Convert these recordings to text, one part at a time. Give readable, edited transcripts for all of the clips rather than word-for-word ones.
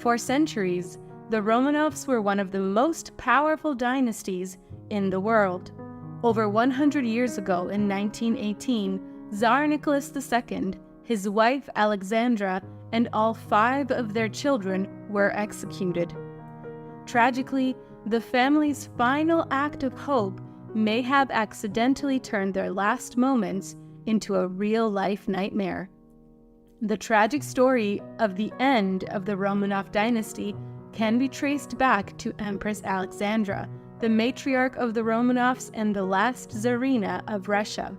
For centuries, the Romanovs were one of the most powerful dynasties in the world. Over 100 years ago, in 1918, Tsar Nicholas II, his wife Alexandra, and all 5 of their children were executed. Tragically, the family's final act of hope may have accidentally turned their last moments into a real-life nightmare. The tragic story of the end of the Romanov dynasty can be traced back to Empress Alexandra, the matriarch of the Romanovs and the last Tsarina of Russia.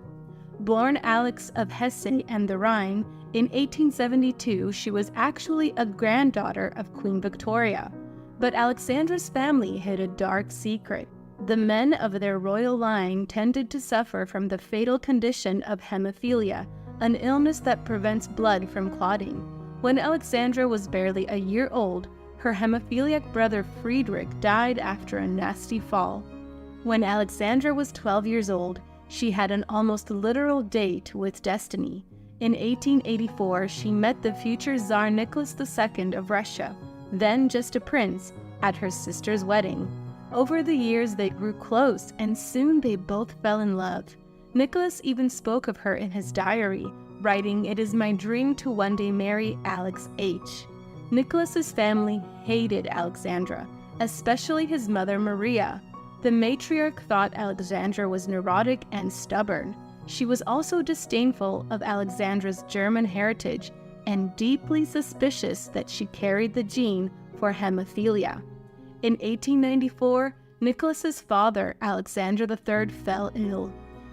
Born Alex of Hesse and the Rhine, in 1872 she was actually a granddaughter of Queen Victoria. But Alexandra's family hid a dark secret. The men of their royal line tended to suffer from the fatal condition of hemophilia, an illness that prevents blood from clotting. When Alexandra was barely a year old, her hemophiliac brother Friedrich died after a nasty fall. When Alexandra was 12 years old, she had an almost literal date with destiny. In 1884, she met the future Tsar Nicholas II of Russia, then just a prince, at her sister's wedding. Over the years, they grew close, and soon they both fell in love. Nicholas even spoke of her in his diary, writing, "It is my dream to one day marry Alex H." Nicholas's family hated Alexandra, especially his mother Maria. The matriarch thought Alexandra was neurotic and stubborn. She was also disdainful of Alexandra's German heritage and deeply suspicious that she carried the gene for hemophilia. In 1894, Nicholas's father, Alexander III, fell ill.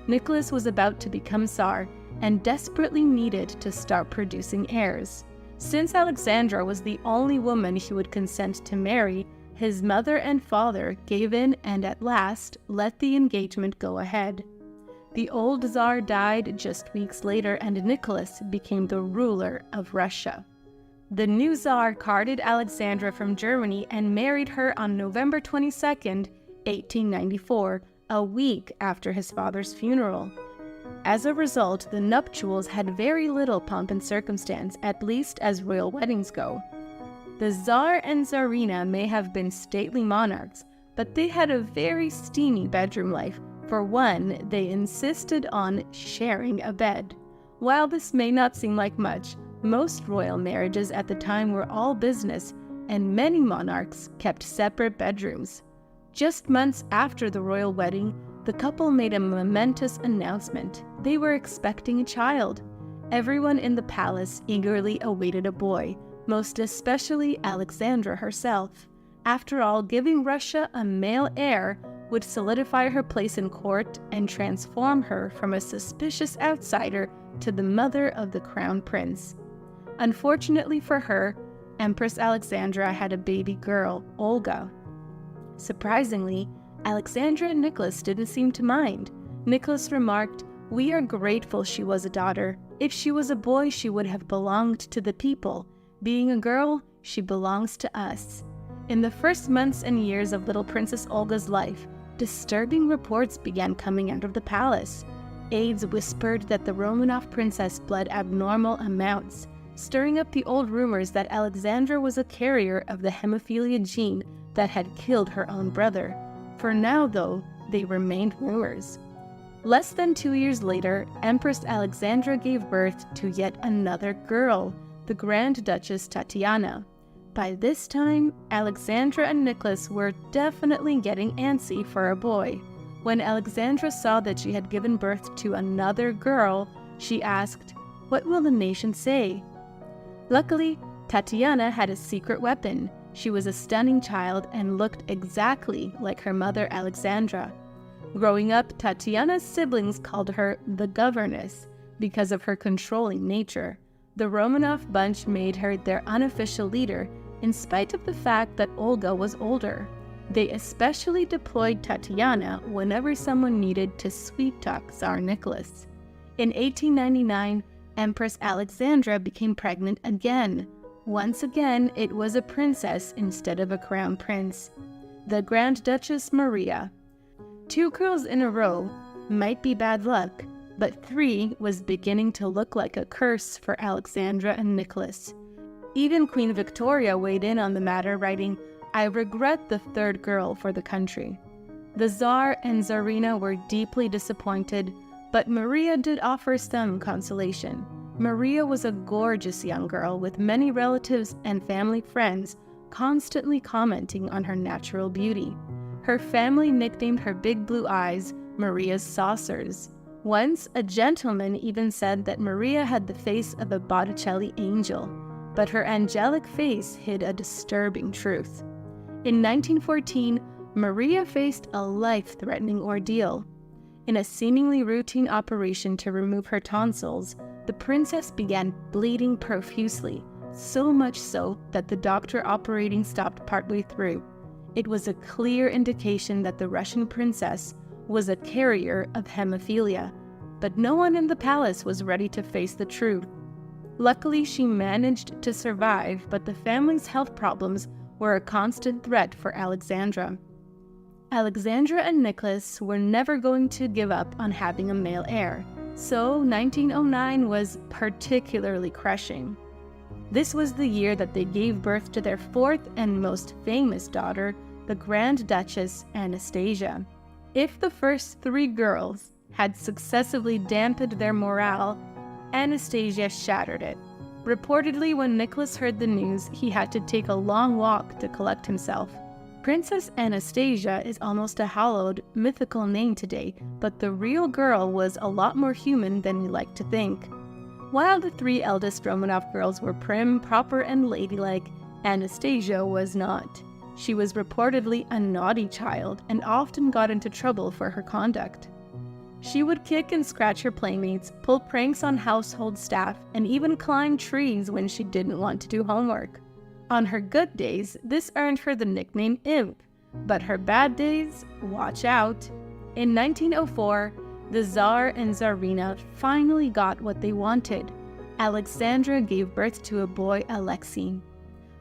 Nicholas was about to become Tsar and desperately needed to start producing heirs. Since Alexandra was the only woman he would consent to marry, his mother and father gave in and at last let the engagement go ahead. The old Tsar died just weeks later, and Nicholas became the ruler of Russia. The new Tsar courted Alexandra from Germany and married her on November 22, 1894, a week after his father's funeral. As a result, the nuptials had very little pomp and circumstance, at least as royal weddings go. The Tsar and Tsarina may have been stately monarchs, but they had a very steamy bedroom life. For one, they insisted on sharing a bed. While this may not seem like much, most royal marriages at the time were all business, and many monarchs kept separate bedrooms. Just months after the royal wedding, the couple made a momentous announcement. They were expecting a child. Everyone in the palace eagerly awaited a boy, most especially Alexandra herself. After all, giving Russia a male heir would solidify her place in court and transform her from a suspicious outsider to the mother of the crown prince. Unfortunately for her, Empress Alexandra had a baby girl, Olga. Surprisingly, Alexandra and Nicholas didn't seem to mind. Nicholas remarked, "We are grateful she was a daughter. If she was a boy, she would have belonged to the people. Being a girl, she belongs to us." In the first months and years of little Princess Olga's life, disturbing reports began coming out of the palace. Aides whispered that the Romanov princess bled abnormal amounts, stirring up the old rumors that Alexandra was a carrier of the hemophilia gene that had killed her own brother. For now, though, they remained rumors. Less than 2 years later, Empress Alexandra gave birth to yet another girl, the Grand Duchess Tatiana. By this time, Alexandra and Nicholas were definitely getting antsy for a boy. When Alexandra saw that she had given birth to another girl, she asked, "What will the nation say?" Luckily, Tatiana had a secret weapon. She was a stunning child and looked exactly like her mother Alexandra. Growing up, Tatiana's siblings called her the governess because of her controlling nature. The Romanov bunch made her their unofficial leader, in spite of the fact that Olga was older. They especially deployed Tatiana whenever someone needed to sweet-talk Tsar Nicholas. In 1899, Empress Alexandra became pregnant again. Once again, it was a princess instead of a crown prince, the Grand Duchess Maria. 2 girls in a row might be bad luck, but 3 was beginning to look like a curse for Alexandra and Nicholas. Even Queen Victoria weighed in on the matter, writing, "I regret the third girl for the country." The Tsar and Tsarina were deeply disappointed, but Maria did offer some consolation. Maria was a gorgeous young girl with many relatives and family friends constantly commenting on her natural beauty. Her family nicknamed her big blue eyes Maria's saucers. Once, a gentleman even said that Maria had the face of a Botticelli angel, but her angelic face hid a disturbing truth. In 1914, Maria faced a life-threatening ordeal. In a seemingly routine operation to remove her tonsils, the princess began bleeding profusely, so much so that the doctor operating stopped partway through. It was a clear indication that the Russian princess was a carrier of hemophilia, but no one in the palace was ready to face the truth. Luckily, she managed to survive, but the family's health problems were a constant threat for Alexandra. Alexandra and Nicholas were never going to give up on having a male heir, so 1909 was particularly crushing. This was the year that they gave birth to their fourth and most famous daughter, the Grand Duchess Anastasia. If the first three girls had successively dampened their morale, Anastasia shattered it. Reportedly, when Nicholas heard the news, he had to take a long walk to collect himself. Princess Anastasia is almost a hallowed, mythical name today, but the real girl was a lot more human than we like to think. While the three eldest Romanov girls were prim, proper, and ladylike, Anastasia was not. She was reportedly a naughty child and often got into trouble for her conduct. She would kick and scratch her playmates, pull pranks on household staff, and even climb trees when she didn't want to do homework. On her good days, this earned her the nickname Imp, but her bad days, watch out. In 1904, the Tsar and Tsarina finally got what they wanted. Alexandra gave birth to a boy, Alexei.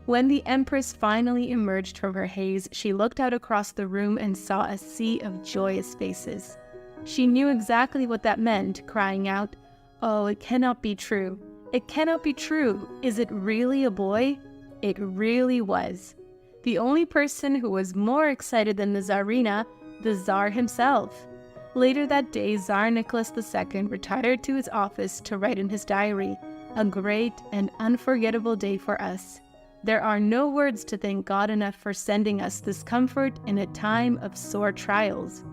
When the Empress finally emerged from her haze, she looked out across the room and saw a sea of joyous faces. She knew exactly what that meant, crying out, "Oh, it cannot be true. It cannot be true. Is it really a boy?" It really was. The only person who was more excited than the Tsarina, the Tsar himself. Later that day, Tsar Nicholas II retired to his office to write in his diary, "A great and unforgettable day for us. There are no words to thank God enough for sending us this comfort in a time of sore trials."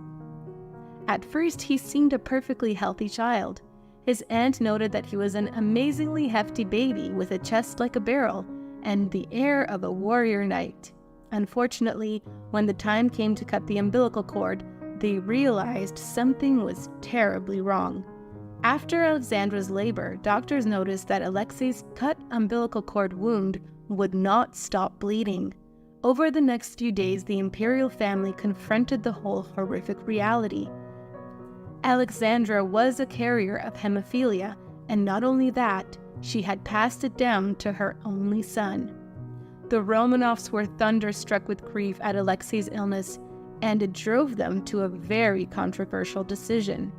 At first, he seemed a perfectly healthy child. His aunt noted that he was an amazingly hefty baby with a chest like a barrel and the air of a warrior knight. Unfortunately, when the time came to cut the umbilical cord, they realized something was terribly wrong. After Alexandra's labor, doctors noticed that Alexei's cut umbilical cord wound would not stop bleeding. Over the next few days, the imperial family confronted the whole horrific reality. Alexandra was a carrier of hemophilia, and not only that, she had passed it down to her only son. The Romanovs were thunderstruck with grief at Alexei's illness, and it drove them to a very controversial decision.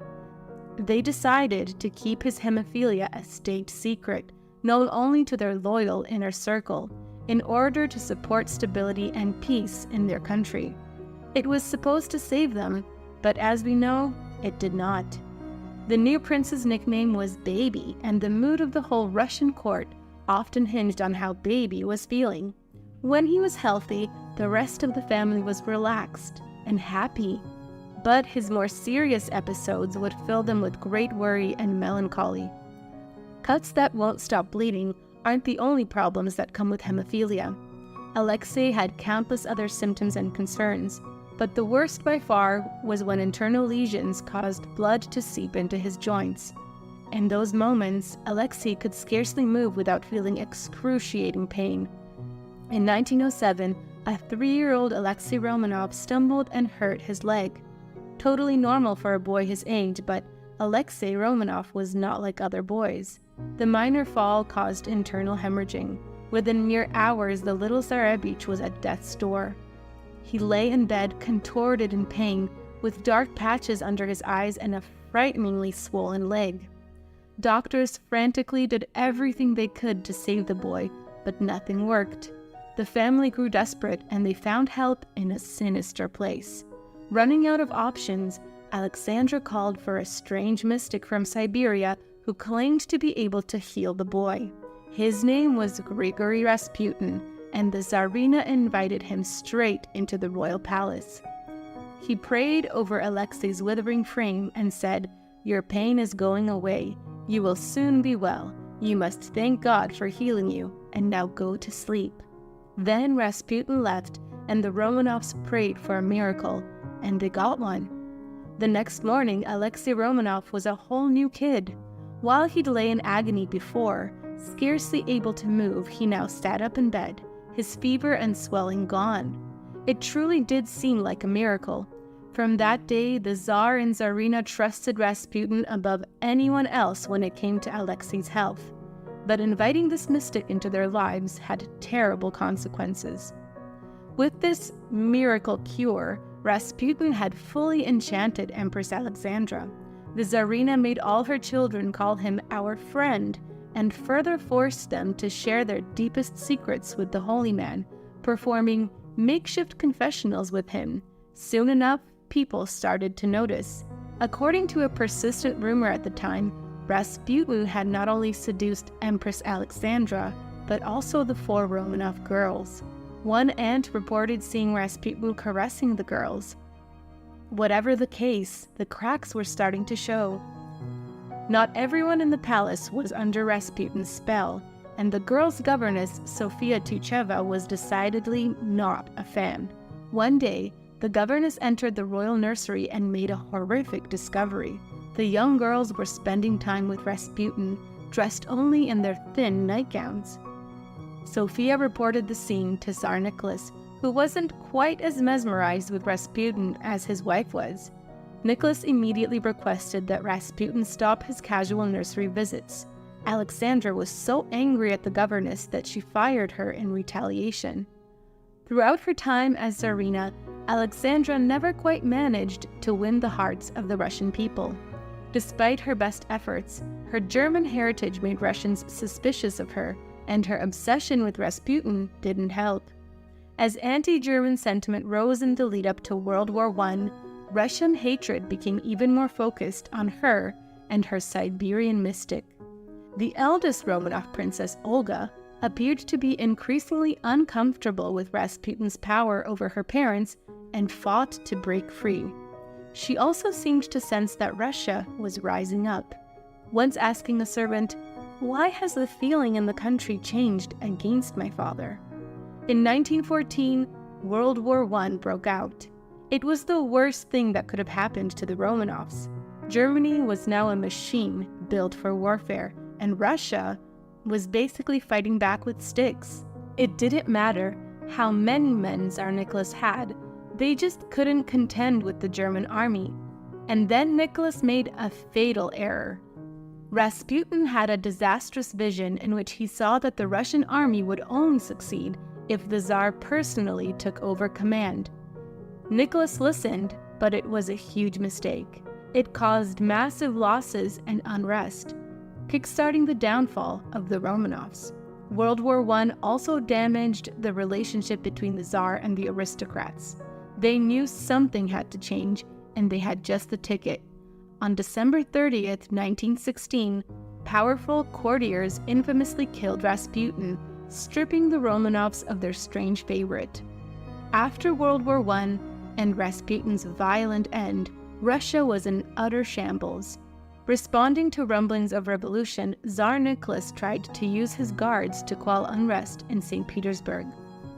They decided to keep his hemophilia a state secret, known only to their loyal inner circle, in order to support stability and peace in their country. It was supposed to save them, but as we know, it did not. The new prince's nickname was Baby, and the mood of the whole Russian court often hinged on how Baby was feeling. When he was healthy, the rest of the family was relaxed and happy. But his more serious episodes would fill them with great worry and melancholy. Cuts that won't stop bleeding aren't the only problems that come with hemophilia. Alexei had countless other symptoms and concerns, but the worst by far was when internal lesions caused blood to seep into his joints. In those moments, Alexei could scarcely move without feeling excruciating pain. In 1907, a 3-year-old Alexei Romanov stumbled and hurt his leg. Totally normal for a boy his age, but Alexei Romanov was not like other boys. The minor fall caused internal hemorrhaging. Within mere hours, the little Tsarevich was at death's door. He lay in bed, contorted in pain, with dark patches under his eyes and a frighteningly swollen leg. Doctors frantically did everything they could to save the boy, but nothing worked. The family grew desperate and they found help in a sinister place. Running out of options, Alexandra called for a strange mystic from Siberia who claimed to be able to heal the boy. His name was Grigori Rasputin, and the Tsarina invited him straight into the royal palace. He prayed over Alexei's withering frame and said, "Your pain is going away. You will soon be well. You must thank God for healing you, and now go to sleep." Then Rasputin left, and the Romanovs prayed for a miracle, and they got one. The next morning, Alexei Romanov was a whole new kid. While he'd lay in agony before, scarcely able to move, he now sat up in bed, his fever and swelling gone. It truly did seem like a miracle. From that day, the Tsar and Tsarina trusted Rasputin above anyone else when it came to Alexei's health. But inviting this mystic into their lives had terrible consequences. With this miracle cure, Rasputin had fully enchanted Empress Alexandra. The Tsarina made all her children call him "our friend," and further forced them to share their deepest secrets with the holy man, performing makeshift confessionals with him. Soon enough, people started to notice. According to a persistent rumor at the time, Rasputin had not only seduced Empress Alexandra, but also the 4 Romanov girls. One aunt reported seeing Rasputin caressing the girls. Whatever the case, the cracks were starting to show. Not everyone in the palace was under Rasputin's spell, and the girls' governess, Sofia Tucheva, was decidedly not a fan. One day, the governess entered the royal nursery and made a horrific discovery. The young girls were spending time with Rasputin, dressed only in their thin nightgowns. Sofia reported the scene to Tsar Nicholas, who wasn't quite as mesmerized with Rasputin as his wife was. Nicholas immediately requested that Rasputin stop his casual nursery visits. Alexandra was so angry at the governess that she fired her in retaliation. Throughout her time as Tsarina, Alexandra never quite managed to win the hearts of the Russian people. Despite her best efforts, her German heritage made Russians suspicious of her, and her obsession with Rasputin didn't help. As anti-German sentiment rose in the lead-up to World War I, Russian hatred became even more focused on her and her Siberian mystic. The eldest Romanov princess, Olga, appeared to be increasingly uncomfortable with Rasputin's power over her parents and fought to break free. She also seemed to sense that Russia was rising up. Once asking a servant, "Why has the feeling in the country changed against my father?" In 1914, World War I broke out. It was the worst thing that could have happened to the Romanovs. Germany was now a machine built for warfare, and Russia was basically fighting back with sticks. It didn't matter how many men Tsar Nicholas had, they just couldn't contend with the German army. And then Nicholas made a fatal error. Rasputin had a disastrous vision in which he saw that the Russian army would only succeed if the Tsar personally took over command. Nicholas listened, but it was a huge mistake. It caused massive losses and unrest, kickstarting the downfall of the Romanovs. World War I also damaged the relationship between the Tsar and the aristocrats. They knew something had to change, and they had just the ticket. On December 30th, 1916, powerful courtiers infamously killed Rasputin, stripping the Romanovs of their strange favorite. After World War I and Rasputin's violent end, Russia was in utter shambles. Responding to rumblings of revolution, Tsar Nicholas tried to use his guards to quell unrest in St. Petersburg.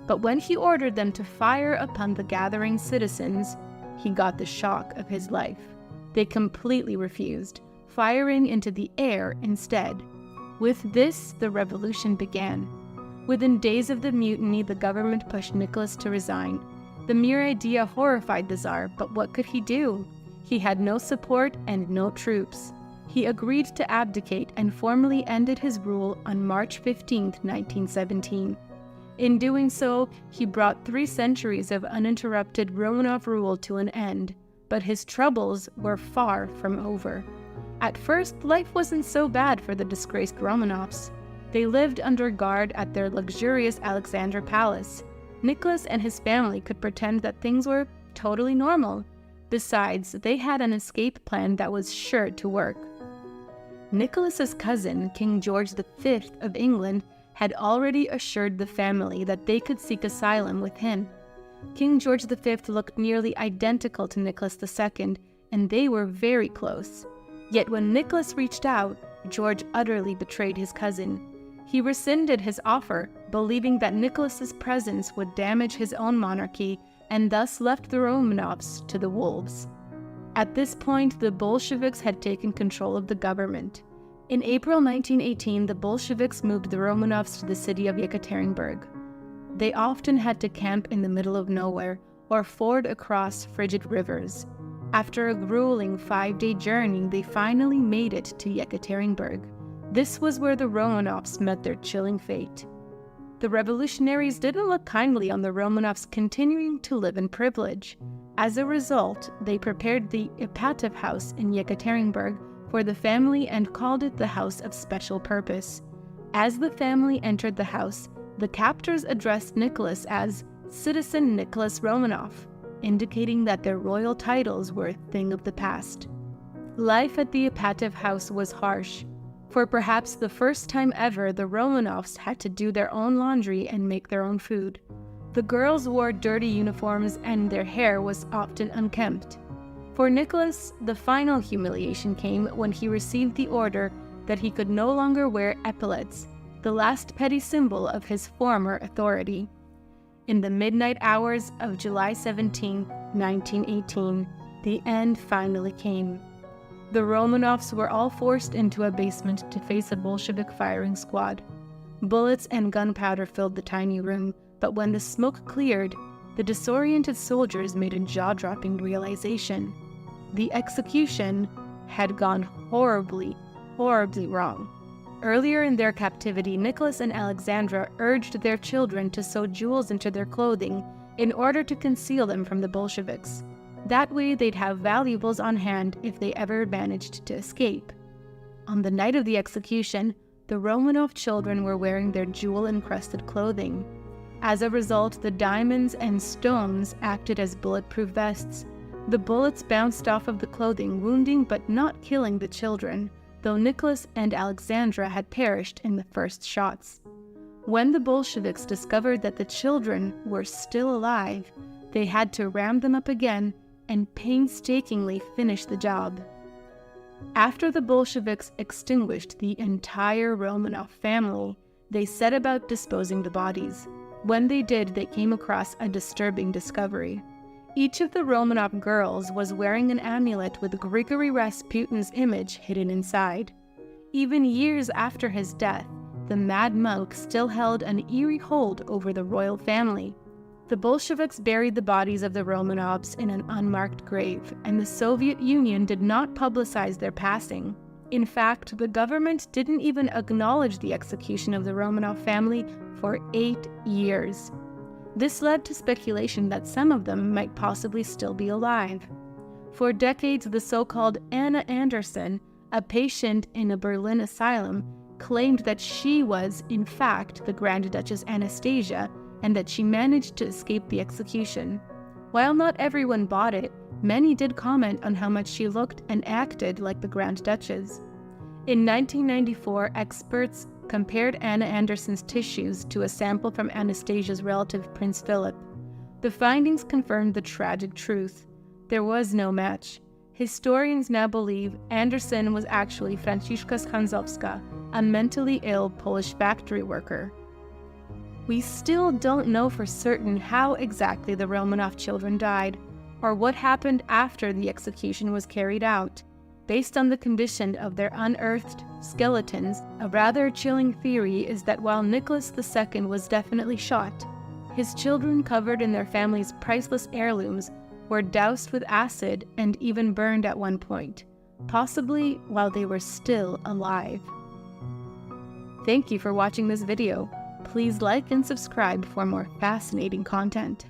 But when he ordered them to fire upon the gathering citizens, he got the shock of his life. They completely refused, firing into the air instead. With this, the revolution began. Within days of the mutiny, the government pushed Nicholas to resign. The mere idea horrified the Tsar, but what could he do? He had no support and no troops. He agreed to abdicate and formally ended his rule on March 15, 1917. In doing so, he brought 3 centuries of uninterrupted Romanov rule to an end, but his troubles were far from over. At first, life wasn't so bad for the disgraced Romanovs. They lived under guard at their luxurious Alexandra palace. Nicholas and his family could pretend that things were totally normal. Besides, they had an escape plan that was sure to work. Nicholas's cousin, King George V of England, had already assured the family that they could seek asylum with him. King George V looked nearly identical to Nicholas II, and they were very close. Yet when Nicholas reached out, George utterly betrayed his cousin. He rescinded his offer, believing that Nicholas's presence would damage his own monarchy, and thus left the Romanovs to the wolves. At this point, the Bolsheviks had taken control of the government. In April 1918, the Bolsheviks moved the Romanovs to the city of Yekaterinburg. They often had to camp in the middle of nowhere or ford across frigid rivers. After a grueling 5-day journey, they finally made it to Yekaterinburg. This was where the Romanovs met their chilling fate. The revolutionaries didn't look kindly on the Romanovs continuing to live in privilege. As a result, they prepared the Ipatov house in Yekaterinburg for the family and called it the House of Special Purpose. As the family entered the house, the captors addressed Nicholas as Citizen Nicholas Romanov, indicating that their royal titles were a thing of the past. Life at the Ipatov house was harsh. For perhaps the first time ever, the Romanovs had to do their own laundry and make their own food. The girls wore dirty uniforms and their hair was often unkempt. For Nicholas, the final humiliation came when he received the order that he could no longer wear epaulets, the last petty symbol of his former authority. In the midnight hours of July 17, 1918, the end finally came. The Romanovs were all forced into a basement to face a Bolshevik firing squad. Bullets and gunpowder filled the tiny room, but when the smoke cleared, the disoriented soldiers made a jaw-dropping realization. The execution had gone horribly wrong. Earlier in their captivity, Nicholas and Alexandra urged their children to sew jewels into their clothing in order to conceal them from the Bolsheviks. That way they'd have valuables on hand if they ever managed to escape. On the night of the execution, the Romanov children were wearing their jewel-encrusted clothing. As a result, the diamonds and stones acted as bulletproof vests. The bullets bounced off of the clothing, wounding but not killing the children, though Nicholas and Alexandra had perished in the first shots. When the Bolsheviks discovered that the children were still alive, they had to ram them up again and painstakingly finish the job. After the Bolsheviks extinguished the entire Romanov family, they set about disposing the bodies. When they did, they came across a disturbing discovery. Each of the Romanov girls was wearing an amulet with Grigori Rasputin's image hidden inside. Even years after his death, the mad monk still held an eerie hold over the royal family. The Bolsheviks buried the bodies of the Romanovs in an unmarked grave, and the Soviet Union did not publicize their passing. In fact, the government didn't even acknowledge the execution of the Romanov family for 8 years. This led to speculation that some of them might possibly still be alive. For decades, the so-called Anna Anderson, a patient in a Berlin asylum, claimed that she was, in fact, the Grand Duchess Anastasia, and that she managed to escape the execution. While not everyone bought it, many did comment on how much she looked and acted like the Grand Duchess. In 1994, experts compared Anna Anderson's tissues to a sample from Anastasia's relative Prince Philip. The findings confirmed the tragic truth. There was no match. Historians now believe Anderson was actually Franciszka Schanzowska, a mentally ill Polish factory worker. We still don't know for certain how exactly the Romanov children died, or what happened after the execution was carried out. Based on the condition of their unearthed skeletons, a rather chilling theory is that while Nicholas II was definitely shot, his children, covered in their family's priceless heirlooms, were doused with acid and even burned at one point, possibly while they were still alive. Thank you for watching this video. Please like and subscribe for more fascinating content.